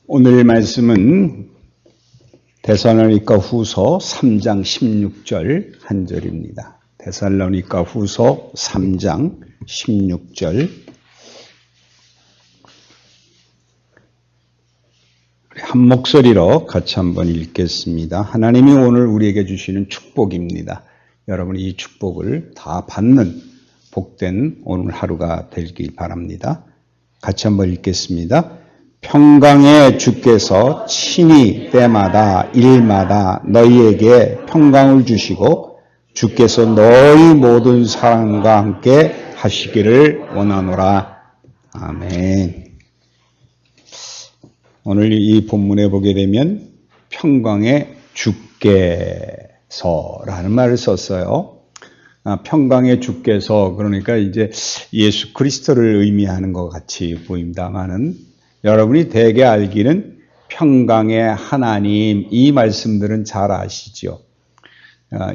오늘 말씀은 데살로니가 후서 3장 16절 한 절입니다. 데살로니가 후서 3장 16절. 한 목소리로 같이 한번 읽겠습니다. 하나님이 오늘 우리에게 주시는 축복입니다. 여러분이 이 축복을 다 받는 복된 오늘 하루가 되길 바랍니다. 같이 한번 읽겠습니다. 평강의 주께서 친히 때마다 일마다 너희에게 평강을 주시고 주께서 너희 모든 사람과 함께 하시기를 원하노라. 아멘. 오늘 이 본문에 보게 되면 평강의 주께서라는 말을 썼어요. 평강의 주께서 그러니까 이제 예수 그리스도를 의미하는 것 같이 보입니다만은 여러분이 대개 알기는 평강의 하나님 이 말씀들은 잘 아시죠.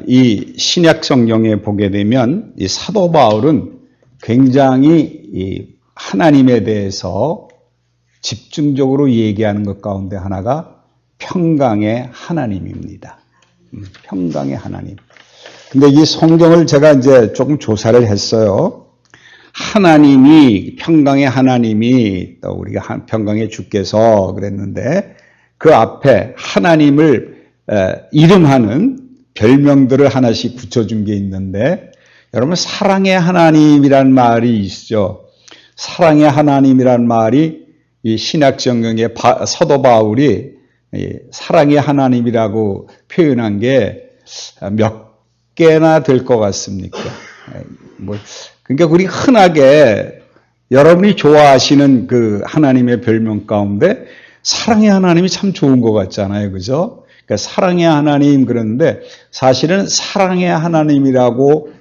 이 신약 성경에 보게 되면 이 사도 바울은 굉장히 이 하나님에 대해서 집중적으로 얘기하는 것 가운데 하나가 평강의 하나님입니다. 평강의 하나님. 근데 이 성경을 제가 이제 조금 조사를 했어요. 하나님이, 평강의 하나님이, 또 우리가 평강의 주께서 그랬는데, 그 앞에 하나님을 이름하는 별명들을 하나씩 붙여준 게 있는데, 여러분, 사랑의 하나님이란 말이 있죠. 사랑의 하나님이란 말이 이 신약 성경의 사도 바울이 사랑의 하나님이라고 표현한 게 몇 개나 될 것 같습니까? 그러니까 우리 흔하게 여러분이 좋아하시는 그 하나님의 별명 가운데 사랑의 하나님이 참 좋은 것 같잖아요. 그죠? 그러니까 사랑의 하나님 그러는데 사실은 사랑의 하나님이라고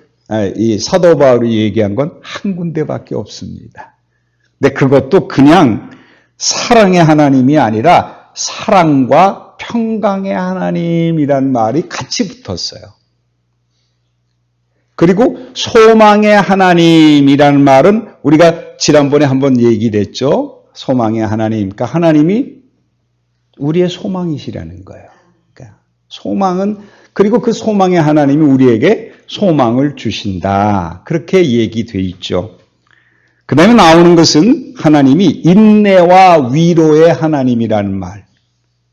이 사도 바울이 얘기한 건 한 군데밖에 없습니다. 근데 그것도 그냥 사랑의 하나님이 아니라 사랑과 평강의 하나님이란 말이 같이 붙었어요. 그리고 소망의 하나님이라는 말은 우리가 지난번에 한번 얘기를 했죠. 소망의 하나님. 그러니까 하나님이 우리의 소망이시라는 거예요. 그러니까 소망은, 그리고 그 소망의 하나님이 우리에게 소망을 주신다. 그렇게 얘기되어 있죠. 그 다음에 나오는 것은 하나님이 인내와 위로의 하나님이라는 말.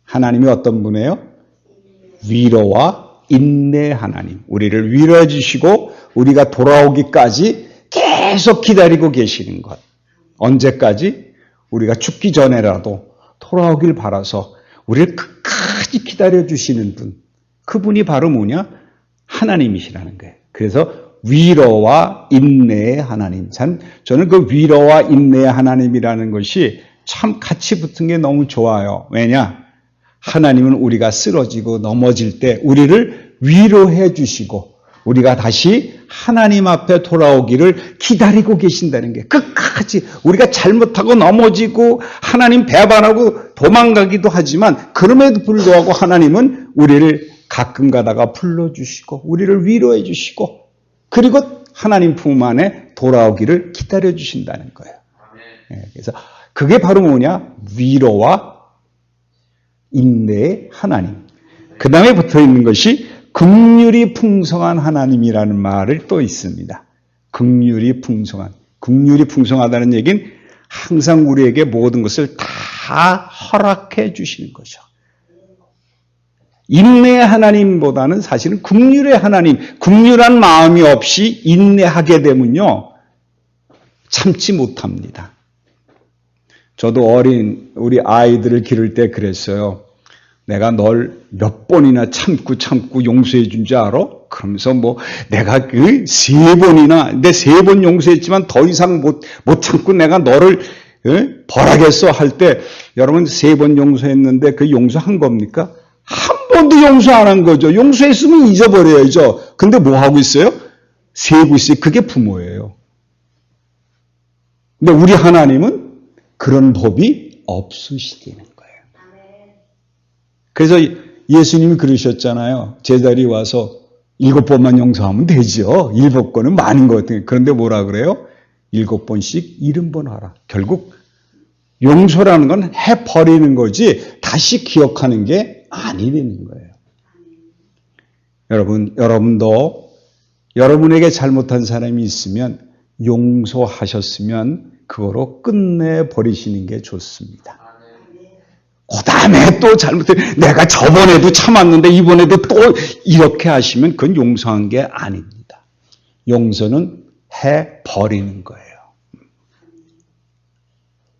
하나님이 어떤 분이에요? 위로와 인내 하나님. 우리를 위로해 주시고 우리가 돌아오기까지 계속 기다리고 계시는 것. 언제까지? 우리가 죽기 전에라도 돌아오길 바라서 우리를 끝까지 기다려 주시는 분. 그분이 바로 뭐냐? 하나님이시라는 거예요. 그래서 위로와 인내의 하나님. 저는 그 위로와 인내의 하나님이라는 것이 참 같이 붙은 게 너무 좋아요. 왜냐? 하나님은 우리가 쓰러지고 넘어질 때 우리를 위로해 주시고 우리가 다시 하나님 앞에 돌아오기를 기다리고 계신다는 게 끝까지 우리가 잘못하고 넘어지고 하나님 배반하고 도망가기도 하지만 그럼에도 불구하고 하나님은 우리를 가끔 가다가 불러주시고 우리를 위로해 주시고 그리고 하나님 품 안에 돌아오기를 기다려 주신다는 거예요. 그래서 그게 바로 뭐냐? 위로와 인내의 하나님. 그 다음에 붙어 있는 것이 긍휼이 풍성한 하나님이라는 말을 또 있습니다. 긍휼이 풍성한. 긍휼이 풍성하다는 얘기는 항상 우리에게 모든 것을 다 허락해 주시는 거죠. 인내의 하나님보다는 사실은 긍휼의 하나님, 긍휼한 마음이 없이 인내하게 되면요, 참지 못합니다. 저도 우리 아이들을 기를 때 그랬어요. 내가 널 몇 번이나 참고 용서해 준 줄 알아? 그러면서 내가 그 3번이나, 근데 3번 용서했지만 더 이상 못 참고 내가 너를 벌하겠어 할 때, 여러분 3번 용서했는데 그 용서한 겁니까? 한 번도 용서 안 한 거죠. 용서했으면 잊어버려야죠. 근데 뭐 하고 있어요? 세고 있어요. 그게 부모예요. 근데 우리 하나님은 그런 법이 없으시다는 거예요. 그래서 예수님이 그러셨잖아요. 제자리 와서 7번만 용서하면 되죠. 7번은 많은 것 같아요. 그런데 뭐라 그래요? 7번씩 70번 하라. 결국 용서라는 건 해버리는 거지 다시 기억하는 게 아니라는 거예요. 여러분도 여러분에게 잘못한 사람이 있으면 용서하셨으면 그거로 끝내버리시는 게 좋습니다. 그 다음에 또 잘못해 내가 저번에도 참았는데 이번에도 또 이렇게 하시면 그건 용서한 게 아닙니다. 용서는 해버리는 거예요.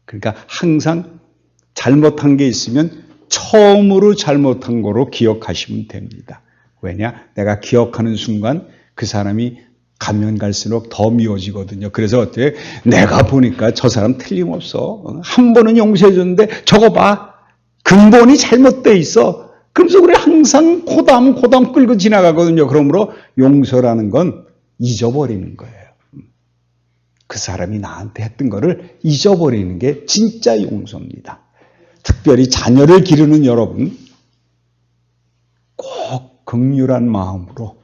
그러니까 항상 잘못한 게 있으면 처음으로 잘못한 거로 기억하시면 됩니다. 왜냐? 내가 기억하는 순간 그 사람이 가면 갈수록 더 미워지거든요. 그래서 어때요? 내가 보니까 저 사람 틀림없어. 한 번은 용서해 줬는데 저거 봐. 근본이 잘못돼 있어. 그러면서 우리 항상 고담 끌고 지나가거든요. 그러므로 용서라는 건 잊어버리는 거예요. 그 사람이 나한테 했던 거를 잊어버리는 게 진짜 용서입니다. 특별히 자녀를 기르는 여러분, 꼭 긍휼한 마음으로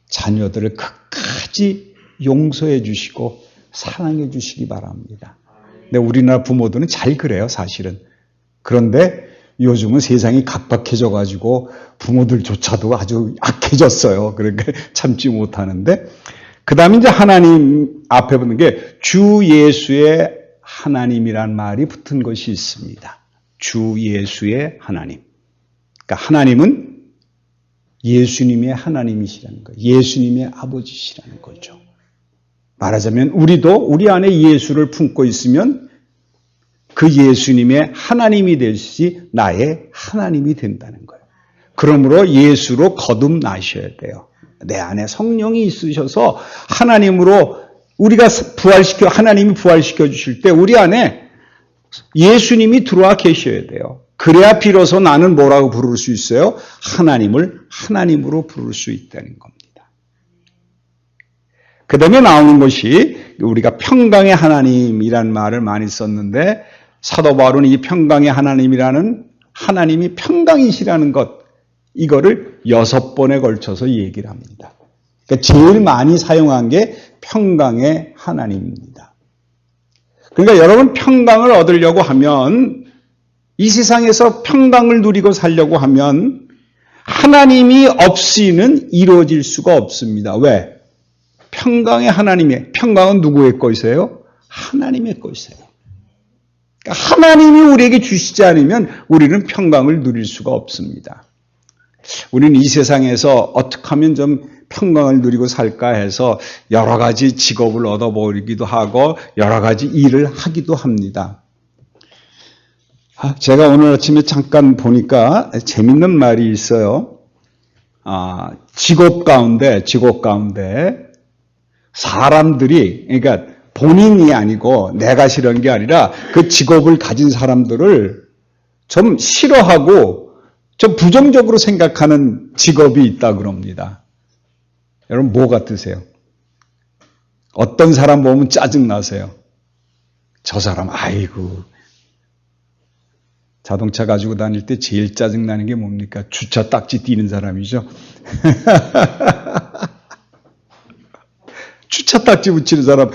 자녀들을 끝까지 용서해 주시고 사랑해 주시기 바랍니다. 근데 우리나라 부모들은 잘 그래요, 사실은. 그런데 요즘은 세상이 각박해져 가지고 부모들조차도 아주 악해졌어요. 그러니까 참지 못하는데, 그 다음에 이제 하나님 앞에 붙는 게 주 예수의 하나님이란 말이 붙은 것이 있습니다. 주 예수의 하나님. 그러니까 하나님은 예수님의 하나님이시라는 거예요. 예수님의 아버지시라는 거죠. 말하자면 우리도 우리 안에 예수를 품고 있으면 그 예수님의 하나님이 되시 나의 하나님이 된다는 거예요. 그러므로 예수로 거듭나셔야 돼요. 내 안에 성령이 있으셔서 하나님으로 우리가 하나님이 부활시켜 주실 때 우리 안에 예수님이 들어와 계셔야 돼요. 그래야 비로소 나는 뭐라고 부를 수 있어요? 하나님을 하나님으로 부를 수 있다는 겁니다. 그 다음에 나오는 것이 우리가 평강의 하나님이라는 말을 많이 썼는데 사도 바울은 이 평강의 하나님이라는 하나님이 평강이시라는 것, 이거를 6번에 걸쳐서 얘기를 합니다. 그러니까 제일 많이 사용한 게 평강의 하나님입니다. 그러니까 여러분 평강을 얻으려고 하면, 이 세상에서 평강을 누리고 살려고 하면 하나님이 없이는 이루어질 수가 없습니다. 왜? 평강의 하나님의, 평강은 누구의 것이세요? 하나님의 것이세요. 그러니까 하나님이 우리에게 주시지 않으면 우리는 평강을 누릴 수가 없습니다. 우리는 이 세상에서 어떻게 하면 좀 평강을 누리고 살까 해서 여러 가지 직업을 얻어버리기도 하고 여러 가지 일을 하기도 합니다. 제가 오늘 아침에 잠깐 보니까 재밌는 말이 있어요. 직업 가운데 사람들이, 그러니까 본인이 아니고 내가 싫은 게 아니라 그 직업을 가진 사람들을 좀 싫어하고 좀 부정적으로 생각하는 직업이 있다 그럽니다. 여러분 뭐 같으세요? 어떤 사람 보면 짜증나세요? 저 사람 아이고, 자동차 가지고 다닐 때 제일 짜증나는 게 뭡니까? 주차 딱지 띄는 사람이죠. 주차 딱지 붙이는 사람,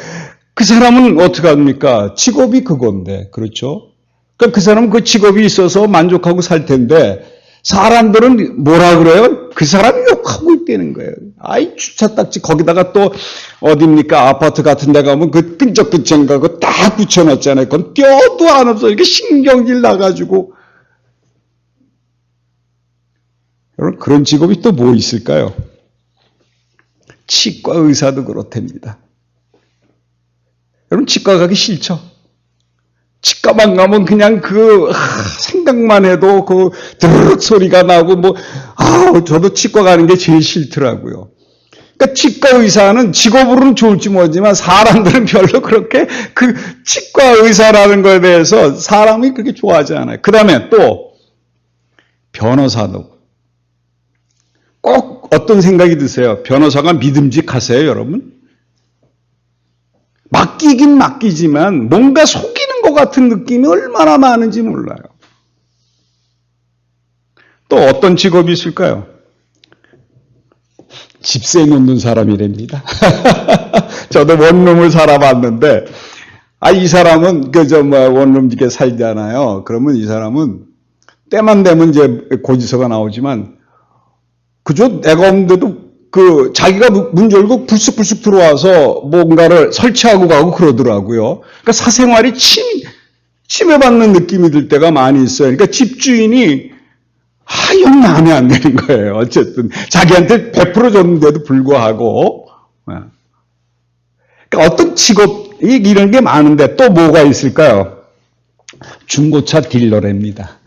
그 사람은 어떻게 합니까? 직업이 그건데, 그렇죠? 그러니까 그 사람은 그 직업이 있어서 만족하고 살 텐데 사람들은 뭐라 그래요? 그 사람이 욕하고 있다는 거예요. 아이 주차 딱지, 거기다가 또 어딥니까? 아파트 같은 데 가면 그 끈적끈적한 거 딱 붙여놨잖아요. 그건 뼈도 안 없어. 이렇게 신경질 나가지고. 여러분 그런 직업이 또 뭐 있을까요? 치과 의사도 그렇답니다. 여러분 치과 가기 싫죠? 치과만 가면 그냥 생각만 해도 그 드르륵 소리가 나고 저도 치과 가는 게 제일 싫더라고요. 그러니까 치과 의사는 직업으로는 좋을지 모르지만 사람들은 별로 그렇게 그 치과 의사라는 거에 대해서 사람이 그렇게 좋아하지 않아요. 그 다음에 또 변호사도 꼭 어떤 생각이 드세요? 변호사가 믿음직하세요, 여러분? 맡기긴 맡기지만 뭔가 속이는 것 같은 느낌이 얼마나 많은지 몰라요. 또 어떤 직업이 있을까요? 집세 놓는 사람이랍니다. 저도 원룸을 살아봤는데 이 사람은 원룸직에 살잖아요. 그러면 이 사람은 때만 되면 이제 고지서가 나오지만 그저 내가 없는데도 자기가 문 열고 불쑥불쑥 들어와서 뭔가를 설치하고 가고 그러더라고요. 그러니까 사생활이 침해받는 느낌이 들 때가 많이 있어요. 그러니까 집주인이 영 마음에 안 드는 거예요. 어쨌든 자기한테 100% 줬는데도 불구하고. 그러니까 어떤 직업이 이런 게 많은데 또 뭐가 있을까요? 중고차 딜러랍니다.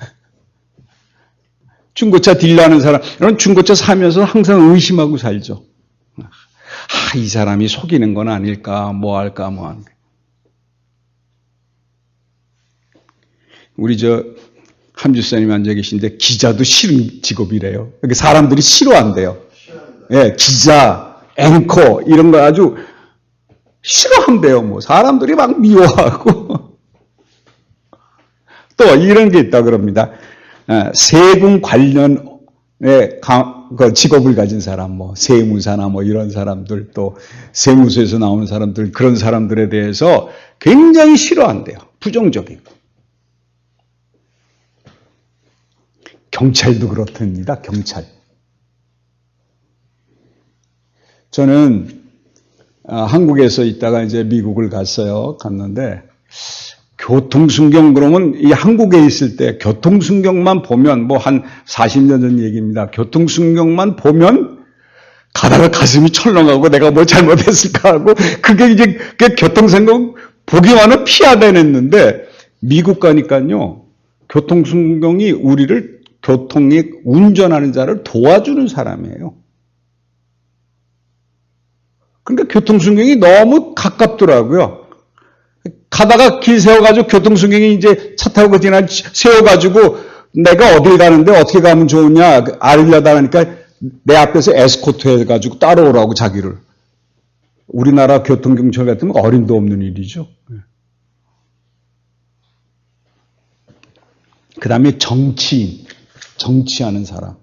중고차 딜러하는 사람, 이런 중고차 사면서 항상 의심하고 살죠. 이 사람이 속이는 건 아닐까, 뭐 할까, 뭐 할까. 우리 함주사님 앉아 계신데 기자도 싫은 직업이래요. 그러니까 사람들이 싫어한대요. 예, 기자, 앵커 이런 거 아주 싫어한대요. 뭐 사람들이 막 미워하고 또 이런 게 있다 그럽니다. 세금 관련의 직업을 가진 사람, 뭐 세무사나 뭐 이런 사람들, 또 세무서에서 나오는 사람들, 그런 사람들에 대해서 굉장히 싫어한대요. 부정적이고. 경찰도 그렇답니다. 경찰. 저는 한국에서 있다가 이제 미국을 갔는데 교통순경 그러면 이 한국에 있을 때 교통순경만 보면 뭐 한 40년 전 얘기입니다. 교통순경만 보면 가다가 가슴이 철렁하고 내가 뭘 잘못했을까 하고 그게 이제 교통순경 보기만은 피하다녔는데 미국 가니까요. 교통순경이 우리를 교통에 운전하는 자를 도와주는 사람이에요. 그러니까 교통순경이 너무 가깝더라고요. 가다가 길 세워가지고 교통순경이 이제 차 타고 지나 세워가지고 내가 어딜 가는데 어떻게 가면 좋으냐 알려다 하니까 내 앞에서 에스코트 해가지고 따라오라고 자기를. 우리나라 교통경찰 같으면 어림도 없는 일이죠. 그 다음에 정치하는 사람.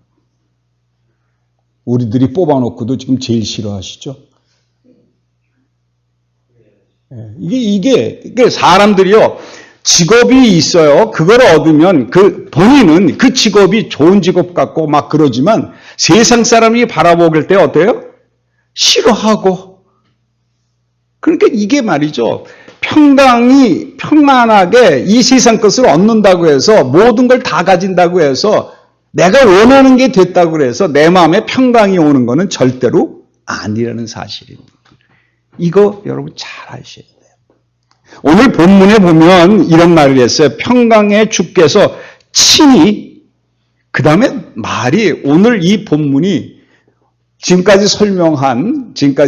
우리들이 뽑아놓고도 지금 제일 싫어하시죠? 이게 사람들이요, 직업이 있어요. 그걸 얻으면 본인은 그 직업이 좋은 직업 같고 막 그러지만 세상 사람이 바라보길 때 어때요? 싫어하고. 그러니까 이게 말이죠. 평안하게 이 세상 것을 얻는다고 해서 모든 걸 다 가진다고 해서 내가 원하는 게 됐다고 해서 내 마음에 평강이 오는 것은 절대로 아니라는 사실입니다. 이거 여러분 잘 아셔야 돼요. 오늘 본문에 보면 이런 말을 했어요. 평강의 주께서 친히, 그 다음에 말이 오늘 이 본문이 지금까지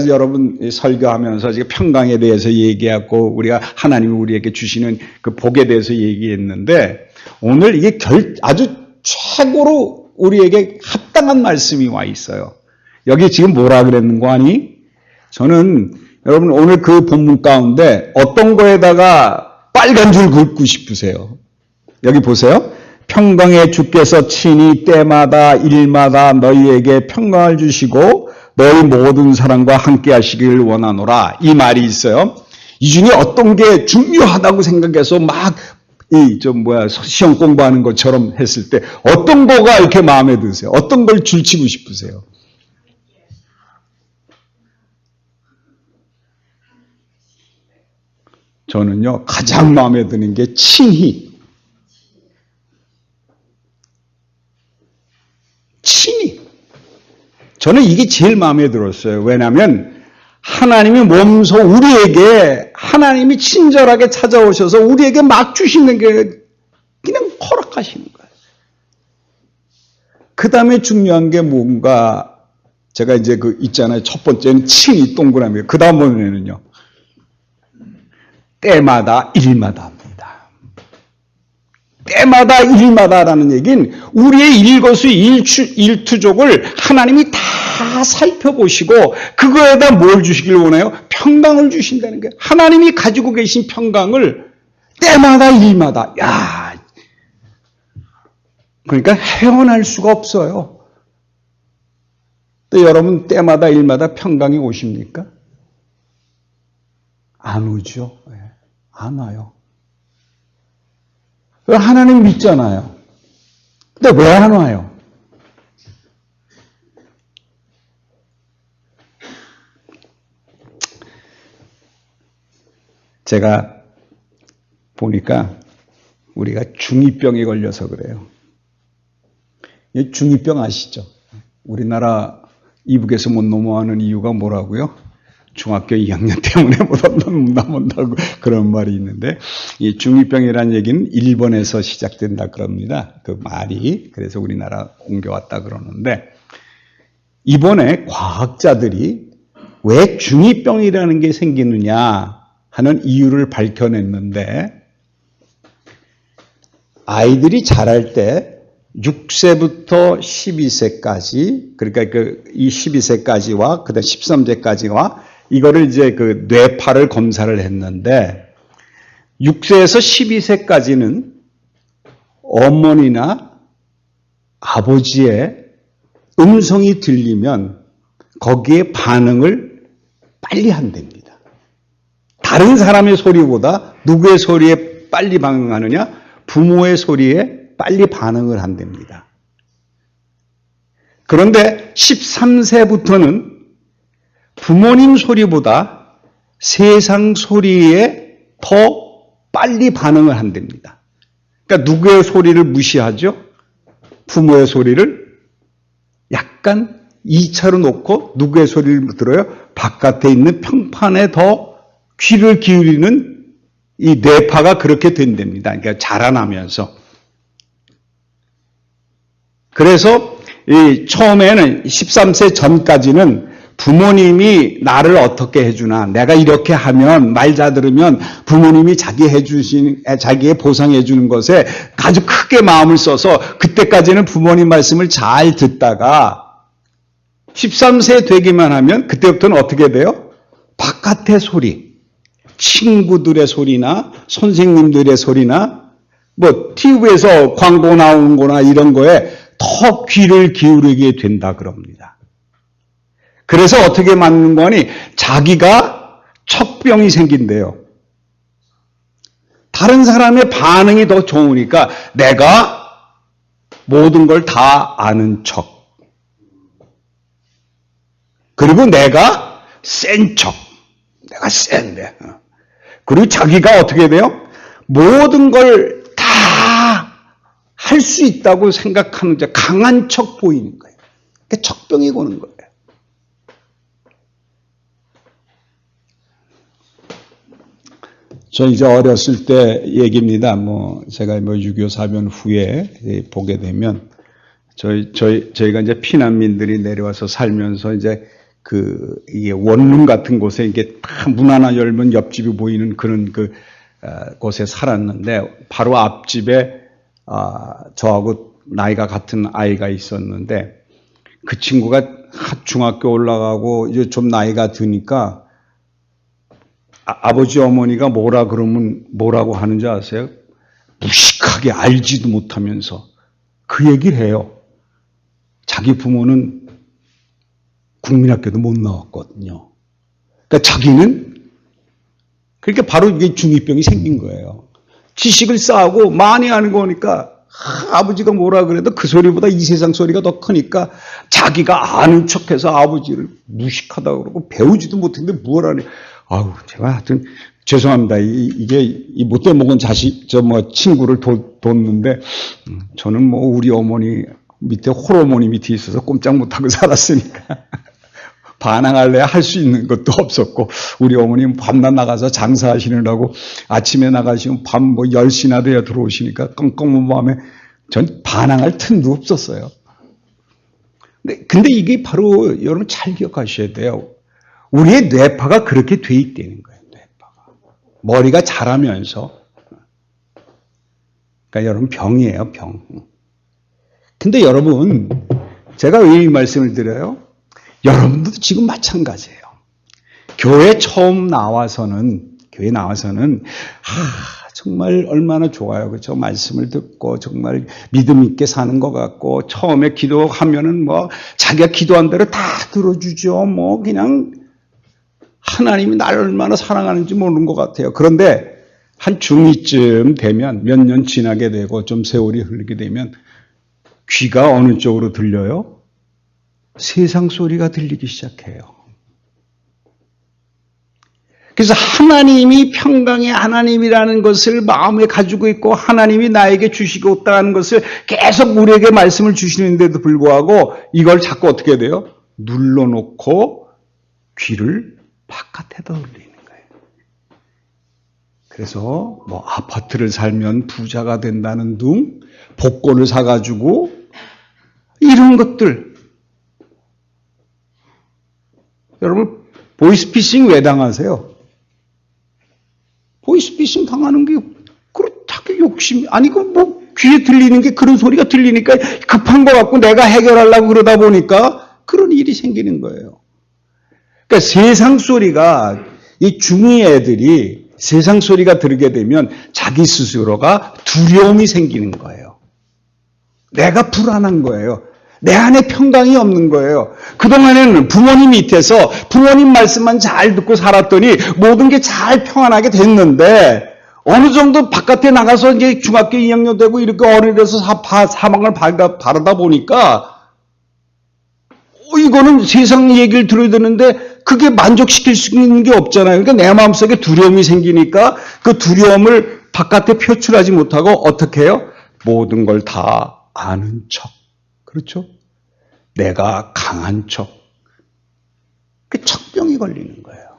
여러분 설교하면서 평강에 대해서 얘기하고 우리가 하나님이 우리에게 주시는 그 복에 대해서 얘기했는데 오늘 이게 아주 최고로 우리에게 합당한 말씀이 와 있어요. 여기 지금 뭐라 그랬는 거 아니? 저는 여러분 오늘 그 본문 가운데 어떤 거에다가 빨간 줄 긋고 싶으세요? 여기 보세요. 평강의 주께서 친히 때마다 일마다 너희에게 평강을 주시고 너희 모든 사람과 함께 하시길 원하노라. 이 말이 있어요. 이 중에 어떤 게 중요하다고 생각해서 막 시험 공부하는 것처럼 했을 때 어떤 거가 이렇게 마음에 드세요? 어떤 걸 줄치고 싶으세요? 저는요, 가장 마음에 드는 게 친히. 저는 이게 제일 마음에 들었어요. 왜냐하면 하나님이 몸소 우리에게 하나님이 친절하게 찾아오셔서 우리에게 막 주시는 게 그냥 허락하시는 거예요. 그 다음에 중요한 게 뭔가 제가 이제 있잖아요. 첫 번째는 친히 동그라미. 그 다음번에는요. 때마다 일마다 합니다. 때마다 일마다라는 얘기는 우리의 일거수일투족을 하나님이 다 살펴보시고 그거에다 뭘 주시길 원해요? 평강을 주신다는 거예요. 하나님이 가지고 계신 평강을 때마다 일마다. 그러니까 헤어날 수가 없어요. 또 여러분 때마다 일마다 평강이 오십니까? 안 오죠. 안 와요. 하나님 믿잖아요. 근데 왜 안 와요? 제가 보니까 우리가 중2병에 걸려서 그래요. 이 중2병 아시죠? 우리나라 이북에서 못 넘어가는 이유가 뭐라고요? 중학교 2학년 때문에 못 넘어간다고 그런 말이 있는데, 이 중2병이라는 얘기는 일본에서 시작된다 그럽니다. 그 말이. 그래서 우리나라 옮겨왔다 그러는데, 이번에 과학자들이 왜 중2병이라는 게 생기느냐 하는 이유를 밝혀냈는데, 아이들이 자랄 때 6세부터 12세까지, 그러니까 이 12세까지와 그다음 13세까지와 이거를 이제 그 뇌파를 검사를 했는데, 6세에서 12세까지는 어머니나 아버지의 음성이 들리면 거기에 반응을 빨리 한답니다. 다른 사람의 소리보다 누구의 소리에 빨리 반응하느냐? 부모의 소리에 빨리 반응을 한답니다. 그런데 13세부터는 부모님 소리보다 세상 소리에 더 빨리 반응을 한답니다. 그러니까 누구의 소리를 무시하죠? 부모의 소리를 약간 2차로 놓고 누구의 소리를 들어요? 바깥에 있는 평판에 더 귀를 기울이는 이 뇌파가 그렇게 된답니다. 그러니까 자라나면서. 그래서 처음에는 13세 전까지는 부모님이 나를 어떻게 해주나, 내가 이렇게 하면, 말 잘 들으면 부모님이 자기의 보상해 주는 것에 아주 크게 마음을 써서 그때까지는 부모님 말씀을 잘 듣다가 13세 되기만 하면 그때부터는 어떻게 돼요? 바깥의 소리, 친구들의 소리나 선생님들의 소리나 뭐 TV에서 광고 나오는 거나 이런 거에 더 귀를 기울이게 된다 그럽니다. 그래서 어떻게 맞는 거니? 자기가 척병이 생긴대요. 다른 사람의 반응이 더 좋으니까 내가 모든 걸 다 아는 척. 그리고 내가 센 척. 내가 센데. 그리고 자기가 어떻게 돼요? 모든 걸 다 할 수 있다고 생각하는 강한 척 보이는 거예요. 그러니까 척병이 오는 거예요. 저 이제 어렸을 때 얘기입니다. 제가 6.25 사변 후에 보게 되면, 저희가 이제 피난민들이 내려와서 살면서 이제 이게 원룸 같은 곳에 이게 다 문 하나 열면 옆집이 보이는 그런 곳에 살았는데, 바로 앞집에, 저하고 나이가 같은 아이가 있었는데, 그 친구가 중학교 올라가고 이제 좀 나이가 드니까, 아버지 어머니가 뭐라 그러면 뭐라고 하는지 아세요? 무식하게 알지도 못하면서 그 얘기를 해요. 자기 부모는 국민학교도 못 나왔거든요. 그러니까 자기는, 그러니까 바로 이게 중2병이 생긴 거예요. 지식을 쌓고 많이 하는 거니까 아버지가 뭐라 그래도 그 소리보다 이 세상 소리가 더 크니까 자기가 아는 척해서 아버지를 무식하다고 그러고 배우지도 못했는데 뭘 하니. 아우, 제가 하여튼, 죄송합니다. 이게, 이 못돼 먹은 친구를 뒀는데, 저는 우리 어머니 밑에, 홀어머니 밑에 있어서 꼼짝 못하고 살았으니까. 반항할래야 할 수 있는 것도 없었고, 우리 어머님 밤낮 나가서 장사하시느라고 아침에 나가시면 밤 10시나 돼야 들어오시니까 껌껌한 밤에 전 반항할 틈도 없었어요. 근데 이게 바로 여러분 잘 기억하셔야 돼요. 우리의 뇌파가 그렇게 돼 있다는 거예요. 뇌파가. 머리가 자라면서. 그러니까 여러분 병이에요. 병. 근데 여러분, 제가 왜 이 말씀을 드려요? 여러분도 지금 마찬가지예요. 교회 나와서는 정말 얼마나 좋아요. 그렇죠? 말씀을 듣고 정말 믿음 있게 사는 것 같고, 처음에 기도하면은 자기가 기도한 대로 다 들어주죠. 그냥 하나님이 나를 얼마나 사랑하는지 모르는 것 같아요. 그런데 한 중2쯤 되면 몇 년 지나게 되고 좀 세월이 흐르게 되면 귀가 어느 쪽으로 들려요? 세상 소리가 들리기 시작해요. 그래서 하나님이 평강의 하나님이라는 것을 마음에 가지고 있고 하나님이 나에게 주시고 있다는 것을 계속 우리에게 말씀을 주시는데도 불구하고 이걸 자꾸 어떻게 돼요? 눌러놓고 귀를 바깥에다 올리는 거예요. 그래서 뭐 아파트를 살면 부자가 된다는 둥, 복권을 사가지고 이런 것들. 여러분 보이스피싱 왜 당하세요? 보이스피싱 당하는 게 그렇게 욕심이 아니고 뭐 귀에 들리는 게 그런 소리가 들리니까 급한 것 같고 내가 해결하려고 그러다 보니까 그런 일이 생기는 거예요. 그러니까 세상 소리가 이 중2 애들이 세상 소리가 들게 되면 자기 스스로가 두려움이 생기는 거예요. 내가 불안한 거예요. 내 안에 평강이 없는 거예요. 그동안에는 부모님 밑에서 부모님 말씀만 잘 듣고 살았더니 모든 게 잘 평안하게 됐는데 어느 정도 바깥에 나가서 이제 중학교 2학년 되고 이렇게 어른이라서 사망을 바라다 보니까 이거는 세상 얘기를 들어야 되는데 그게 만족시킬 수 있는 게 없잖아요. 그러니까 내 마음속에 두려움이 생기니까 그 두려움을 바깥에 표출하지 못하고 어떻게 해요? 모든 걸 다 아는 척. 그렇죠? 내가 강한 척. 그 척병이 걸리는 거예요.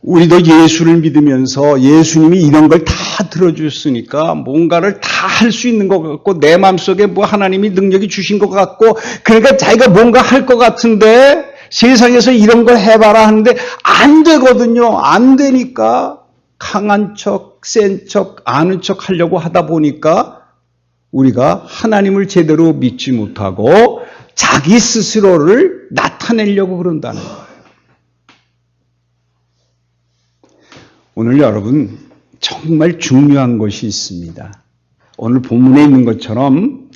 우리도 예수를 믿으면서 예수님이 이런 걸 다 들어주셨으니까 뭔가를 다 할 수 있는 것 같고 내 마음속에 뭐 하나님이 능력이 주신 것 같고 그러니까 자기가 뭔가 할 것 같은데 세상에서 이런 걸 해봐라 하는데 안 되거든요. 안 되니까 강한 척, 센 척, 아는 척 하려고 하다 보니까 우리가 하나님을 제대로 믿지 못하고 자기 스스로를 나타내려고 그런다는 거예요. 오늘 여러분 정말 중요한 것이 있습니다. 오늘 본문에 있는 것처럼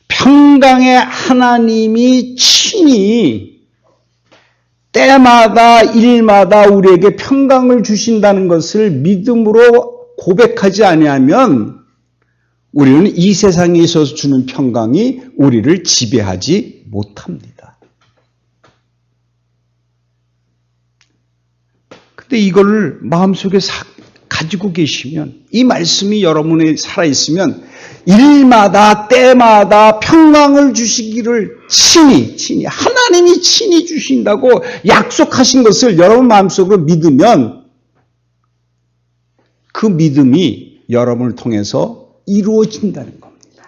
평강의 하나님이 친히 때마다 일마다 우리에게 평강을 주신다는 것을 믿음으로 고백하지 아니하면 우리는 이 세상에 있어서 주는 평강이 우리를 지배하지 못합니다. 근데 이걸 마음속에 가지고 계시면 이 말씀이 여러분에 살아있으면 일마다 때마다 평강을 주시기를 친히 하나님이 친히 주신다고 약속하신 것을 여러분 마음속으로 믿으면 그 믿음이 여러분을 통해서 이루어진다는 겁니다.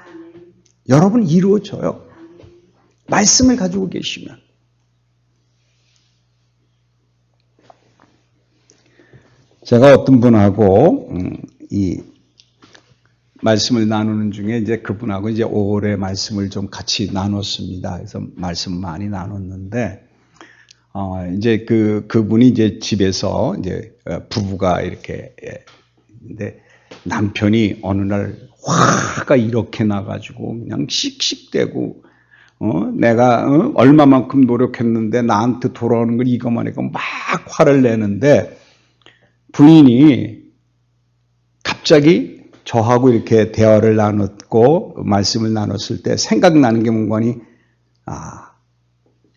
여러분 이루어져요. 말씀을 가지고 계시면. 제가 어떤 분하고 이 말씀을 나누는 중에 이제 그분하고 이제 오래 말씀을 좀 같이 나눴습니다. 그래서 말씀 많이 나눴는데 이제 그분이 이제 집에서 이제 부부가 이렇게 근데 남편이 어느 날 화가 이렇게 나가지고 그냥 씩씩대고 내가 얼마만큼 노력했는데 나한테 돌아오는 걸 이것만 해고 막 화를 내는데 부인이 갑자기 저하고 이렇게 대화를 나눴고 말씀을 나눴을 때 생각나는 게 뭔가니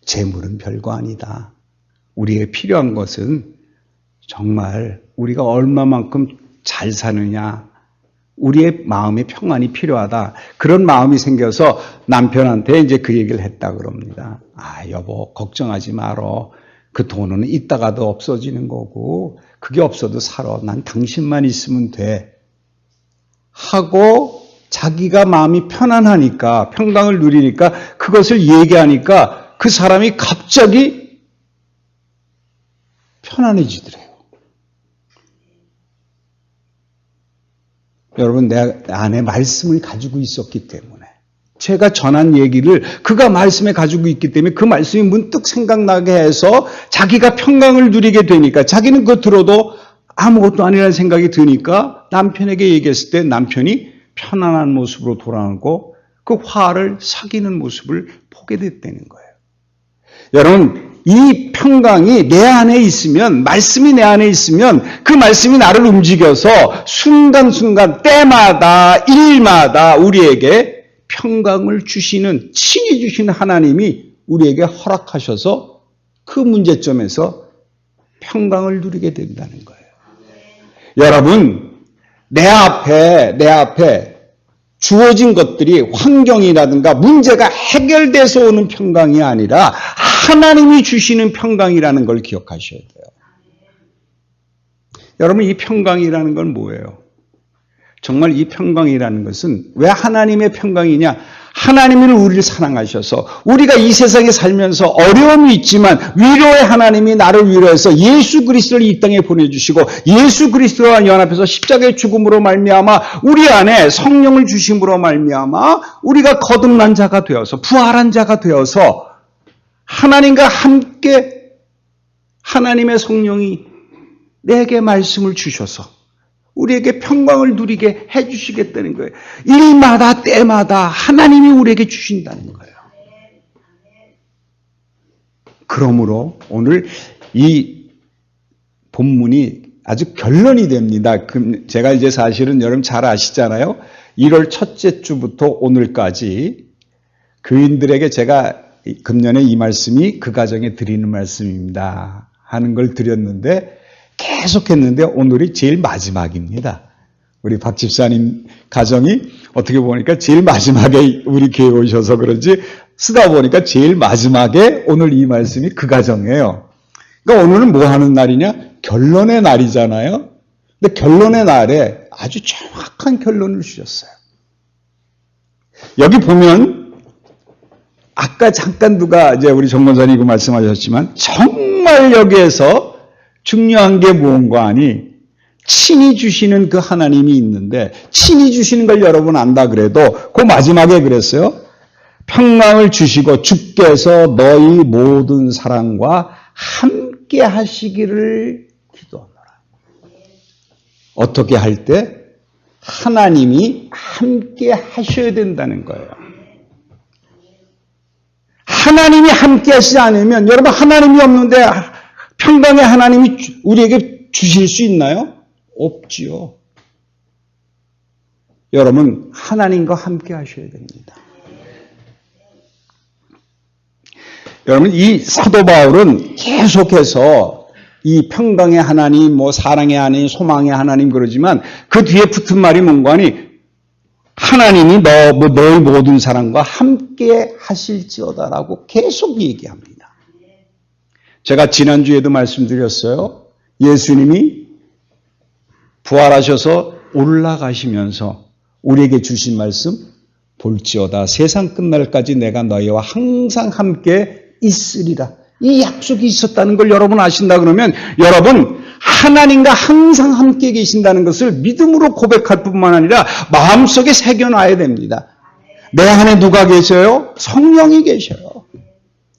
재물은 별거 아니다. 우리에게 필요한 것은 정말 우리가 얼마만큼 잘 사느냐 우리의 마음의 평안이 필요하다. 그런 마음이 생겨서 남편한테 이제 그 얘기를 했다 그럽니다. 여보 걱정하지 말어. 그 돈은 있다가도 없어지는 거고 그게 없어도 살아. 난 당신만 있으면 돼. 하고 자기가 마음이 편안하니까 평강을 누리니까 그것을 얘기하니까 그 사람이 갑자기 편안해지더래요. 여러분 내 안에 말씀을 가지고 있었기 때문에 제가 전한 얘기를 그가 말씀에 가지고 있기 때문에 그 말씀이 문득 생각나게 해서 자기가 평강을 누리게 되니까 자기는 그거 들어도 아무것도 아니라는 생각이 드니까 남편에게 얘기했을 때 남편이 편안한 모습으로 돌아오고 그 화를 사귀는 모습을 보게 됐다는 거예요. 여러분 이 평강이 내 안에 있으면, 말씀이 내 안에 있으면 그 말씀이 나를 움직여서 순간순간 때마다 일마다 우리에게 평강을 주시는, 친히 주시는 하나님이 우리에게 허락하셔서 그 문제점에서 평강을 누리게 된다는 거예요. 여러분, 내 앞에 주어진 것들이 환경이라든가 문제가 해결돼서 오는 평강이 아니라 하나님이 주시는 평강이라는 걸 기억하셔야 돼요. 여러분, 이 평강이라는 건 뭐예요? 정말 이 평강이라는 것은 왜 하나님의 평강이냐? 하나님은 우리를 사랑하셔서 우리가 이 세상에 살면서 어려움이 있지만 위로의 하나님이 나를 위로해서 예수 그리스도를 이 땅에 보내주시고 예수 그리스도와 연합해서 십자가의 죽음으로 말미암아 우리 안에 성령을 주심으로 말미암아 우리가 거듭난 자가 되어서 부활한 자가 되어서 하나님과 함께 하나님의 성령이 내게 말씀을 주셔서 우리에게 평강을 누리게 해주시겠다는 거예요. 일마다 때마다 하나님이 우리에게 주신다는 거예요. 그러므로 오늘 이 본문이 아주 결론이 됩니다. 제가 이제 사실은 여러분 잘 아시잖아요. 1월 첫째 주부터 오늘까지 교인들에게 제가 금년에 이 말씀이 그 가정에 드리는 말씀입니다 하는 걸 드렸는데 계속했는데 오늘이 제일 마지막입니다. 우리 박 집사님 가정이 어떻게 보니까 제일 마지막에 우리 교회 오셔서 그런지 쓰다 보니까 제일 마지막에 오늘 이 말씀이 그 가정이에요. 그러니까 오늘은 뭐 하는 날이냐? 결론의 날이잖아요. 근데 결론의 날에 아주 정확한 결론을 주셨어요. 여기 보면 아까 잠깐 누가 이제 우리 정 권사님 그 말씀하셨지만 정말 여기에서 중요한 게 무언가 하니 친히 주시는 그 하나님이 있는데 친히 주시는 걸 여러분 안다 그래도 그 마지막에 그랬어요. 평강을 주시고 주께서 너희 모든 사랑과 함께 하시기를 기도하노라. 어떻게 할 때? 하나님이 함께 하셔야 된다는 거예요. 하나님이 함께 하시지 않으면 여러분 하나님이 없는데 평강의 하나님이 우리에게 주실 수 있나요? 없지요. 여러분 하나님과 함께 하셔야 됩니다. 여러분 이 사도 바울은 계속해서 이 평강의 하나님, 사랑의 하나님, 소망의 하나님 그러지만 그 뒤에 붙은 말이 뭔가 하니 하나님이 너희 모든 사람과 함께 하실지어다라고 계속 얘기합니다. 제가 지난주에도 말씀드렸어요. 예수님이 부활하셔서 올라가시면서 우리에게 주신 말씀 볼지어다 세상 끝날까지 내가 너희와 항상 함께 있으리라. 이 약속이 있었다는 걸 여러분 아신다 그러면 여러분 하나님과 항상 함께 계신다는 것을 믿음으로 고백할 뿐만 아니라 마음속에 새겨놔야 됩니다. 내 안에 누가 계셔요? 성령이 계셔요.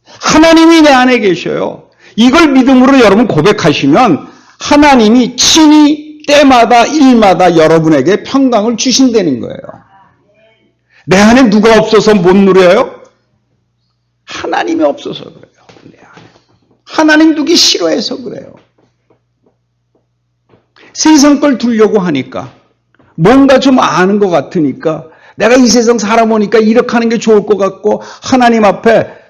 하나님이 내 안에 계셔요. 이걸 믿음으로 여러분 고백하시면 하나님이 친히 때마다 일마다 여러분에게 평강을 주신다는 거예요. 내 안에 누가 없어서 못 누려요? 하나님이 없어서 그래요. 내 안에. 하나님 두기 싫어해서 그래요. 세상 걸 두려고 하니까 뭔가 좀 아는 것 같으니까 내가 이 세상 살아보니까 이렇게 하는 게 좋을 것 같고 하나님 앞에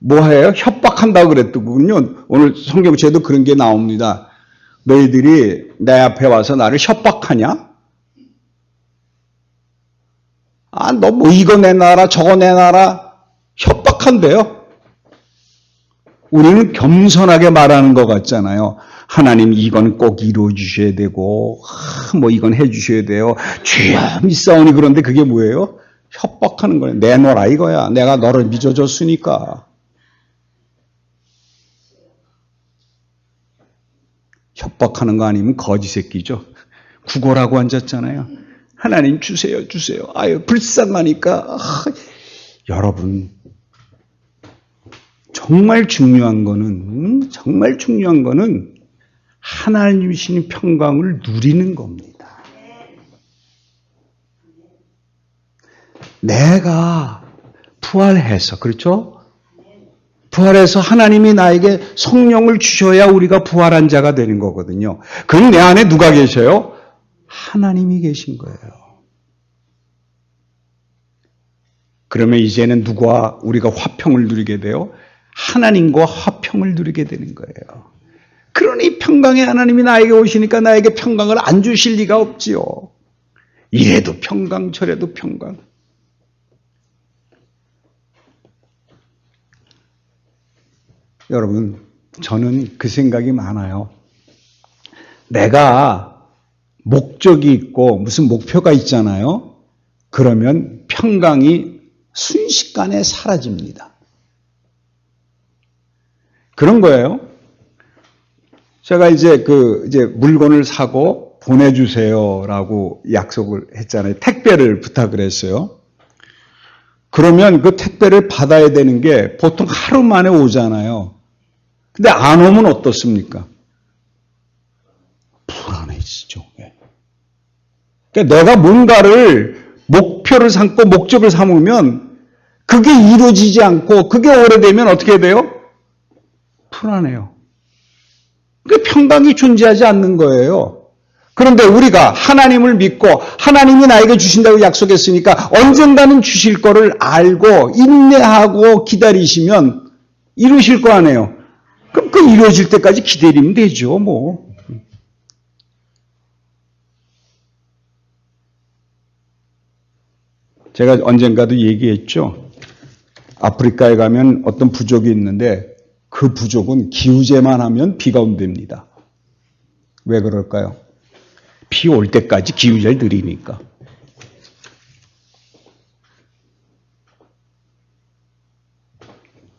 뭐해요? 협박한다고 그랬더군요. 오늘 성경책에도 그런 게 나옵니다. 너희들이 내 앞에 와서 나를 협박하냐? 너 뭐 이거 내놔라 저거 내놔라 협박한대요. 우리는 겸손하게 말하는 것 같잖아요. 하나님 이건 꼭 이루어 주셔야 되고 이건 해 주셔야 돼요. 주여 믿사오니 그런데 그게 뭐예요? 협박하는 거예요. 내놓으라 이거야. 내가 너를 믿어줬으니까. 협박하는 거 아니면 거지 새끼죠. 구걸하고 앉았잖아요. 하나님 주세요. 아유 불쌍하니까. 여러분 정말 중요한 거는 하나님 주시는 평강을 누리는 겁니다. 내가 부활해서 그렇죠? 부활해서 하나님이 나에게 성령을 주셔야 우리가 부활한 자가 되는 거거든요. 그럼 내 안에 누가 계셔요? 하나님이 계신 거예요. 그러면 이제는 누구와 우리가 화평을 누리게 돼요? 하나님과 화평을 누리게 되는 거예요. 그러니 평강의 하나님이 나에게 오시니까 나에게 평강을 안 주실 리가 없지요. 이래도 평강, 저래도 평강. 여러분, 저는 그 생각이 많아요. 내가 목적이 있고 무슨 목표가 있잖아요. 그러면 평강이 순식간에 사라집니다. 그런 거예요. 제가 이제 물건을 사고 보내주세요라고 약속을 했잖아요. 택배를 부탁을 했어요. 그러면 그 택배를 받아야 되는 게 보통 하루 만에 오잖아요. 근데 안 오면 어떻습니까? 불안해지죠. 그러니까 내가 뭔가를 목표를 삼고 목적을 삼으면 그게 이루어지지 않고 그게 오래되면 어떻게 돼요? 불안해요. 그 평강이 존재하지 않는 거예요. 그런데 우리가 하나님을 믿고 하나님이 나에게 주신다고 약속했으니까 언젠가는 주실 거를 알고 인내하고 기다리시면 이루실 거 아니에요. 그럼 그 이루어질 때까지 기다리면 되죠, 뭐. 제가 언젠가도 얘기했죠. 아프리카에 가면 어떤 부족이 있는데 그 부족은 기우제만 하면 비가 온답니다. 왜 그럴까요? 비 올 때까지 기우제를 드리니까.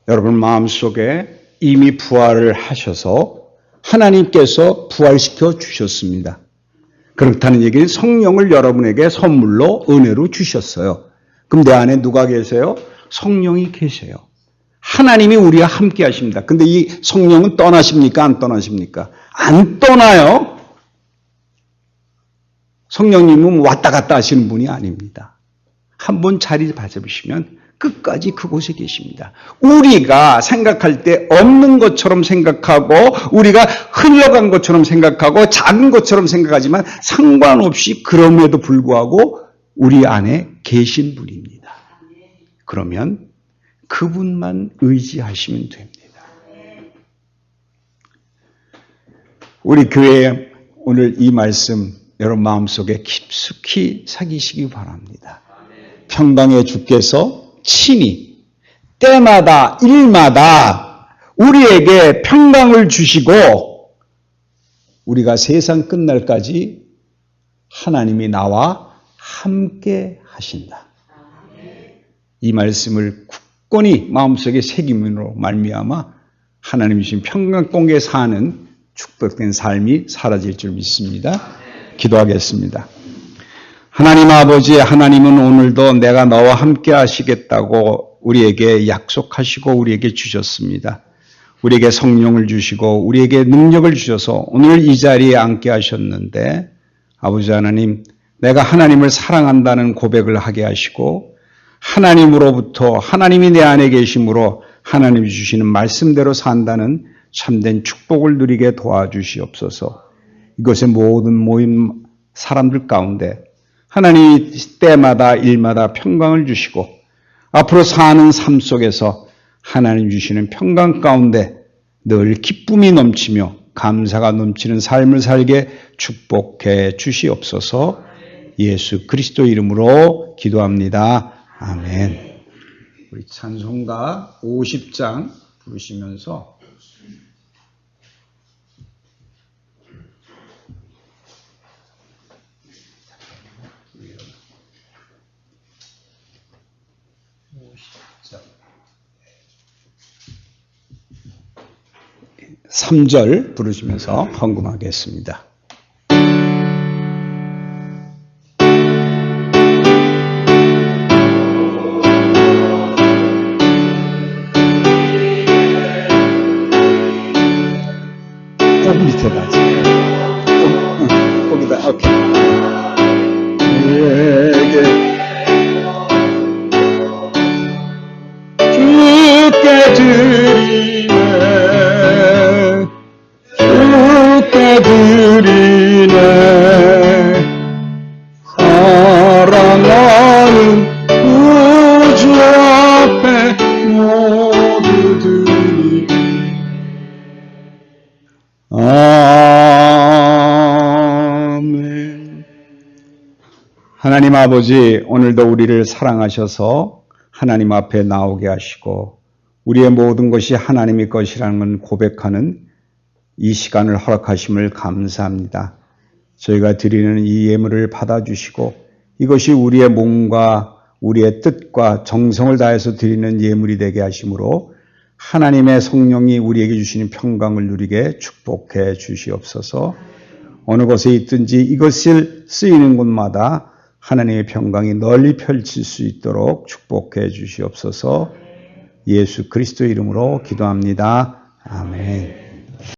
여러분 마음속에 이미 부활을 하셔서 하나님께서 부활시켜 주셨습니다. 그렇다는 얘기는 성령을 여러분에게 선물로 은혜로 주셨어요. 그럼 내 안에 누가 계세요? 성령이 계세요. 하나님이 우리와 함께 하십니다. 근데 이 성령은 떠나십니까? 안 떠나십니까? 안 떠나요. 성령님은 왔다 갔다 하시는 분이 아닙니다. 한번 자리 잡으시면 끝까지 그곳에 계십니다. 우리가 생각할 때 없는 것처럼 생각하고 우리가 흘러간 것처럼 생각하고 작은 것처럼 생각하지만 상관없이 그럼에도 불구하고 우리 안에 계신 분입니다. 그러면 그분만 의지하시면 됩니다. 우리 교회에 오늘 이 말씀 여러분 마음속에 깊숙이 새기시기 바랍니다. 평강의 주께서 친히 때마다 일마다 우리에게 평강을 주시고 우리가 세상 끝날까지 하나님이 나와 함께 하신다. 이 말씀을 굳건히 마음속에 새김으로 말미암아 하나님이 주신 평강공에 사는 축복된 삶이 사라질 줄 믿습니다. 기도하겠습니다. 하나님 아버지, 하나님은 오늘도 내가 너와 함께 하시겠다고 우리에게 약속하시고 우리에게 주셨습니다. 우리에게 성령을 주시고 우리에게 능력을 주셔서 오늘 이 자리에 앉게 하셨는데 아버지 하나님, 내가 하나님을 사랑한다는 고백을 하게 하시고 하나님으로부터 하나님이 내 안에 계심으로 하나님이 주시는 말씀대로 산다는 참된 축복을 누리게 도와주시옵소서. 이것의 모든 모인 사람들 가운데 하나님이 때마다 일마다 평강을 주시고 앞으로 사는 삶 속에서 하나님 주시는 평강 가운데 늘 기쁨이 넘치며 감사가 넘치는 삶을 살게 축복해 주시옵소서. 예수 그리스도 이름으로 기도합니다. 아멘. 우리 찬송가 50장 부르시면서 삼절 부르시면서 헌금하겠습니다. 조금 밑에다. 거기다, 오케이. 주께 드리 사랑하는 구주 앞에 모두 드리리. 아멘. 하나님 아버지, 오늘도 우리를 사랑하셔서 하나님 앞에 나오게 하시고 우리의 모든 것이 하나님의 것이라는 걸 고백하는 이 시간을 허락하심을 감사합니다. 저희가 드리는 이 예물을 받아주시고 이것이 우리의 몸과 우리의 뜻과 정성을 다해서 드리는 예물이 되게 하심으로 하나님의 성령이 우리에게 주시는 평강을 누리게 축복해 주시옵소서. 어느 곳에 있든지 이것을 쓰이는 곳마다 하나님의 평강이 널리 펼칠 수 있도록 축복해 주시옵소서. 예수 그리스도 이름으로 기도합니다. 아멘.